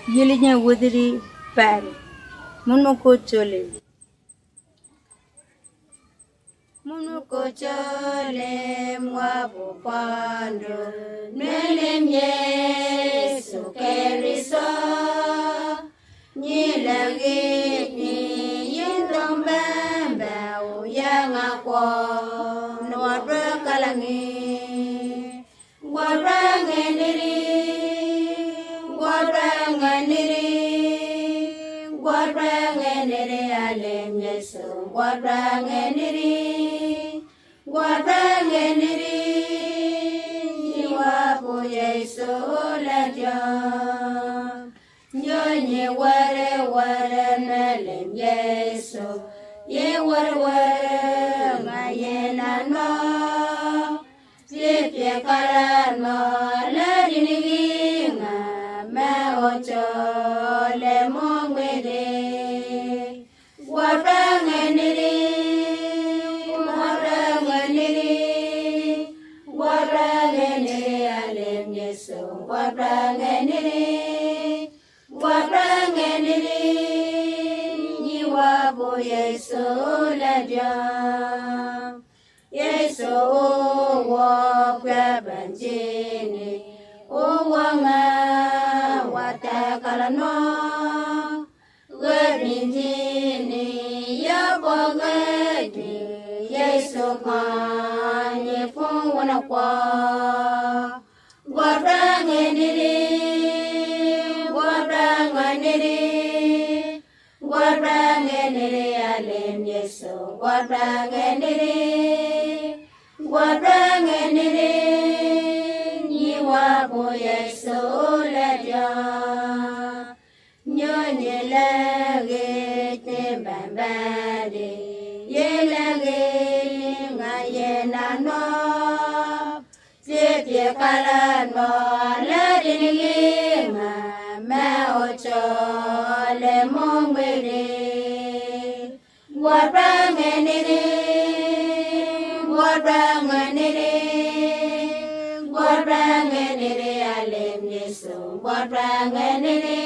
Yelinya wudiri pare. Munoko chole. Munoko chole mwabu pando. Nwenem Yesu keriso. Nyilagi ni yindong bamba uyang ako. Nuadra kalangi. Guarangeniri. Guarangeniri alem Yesu. Guarangeniri. Jiwapu Yesu lajam. Nyonye ware nalem Yesu. Ye ware ngayena no. Sipye kalan mo ladinigi nga ocho le mongwede guarangeniri alem Yesu guarangeniri nyiwabu Yesu lajam Yesu wakwa banjini uwanga watakalano gabinjini yabogadi Yesu kanye fungwana kwa guarangeniri alem Yesu guarangeniri nyiwabu Yesu lajam nyonye lage tembambade ye lage ngayena no sepye kalan mo ladinigi ma ocho le mongwede guarangeniri alem Yesu guarangeniri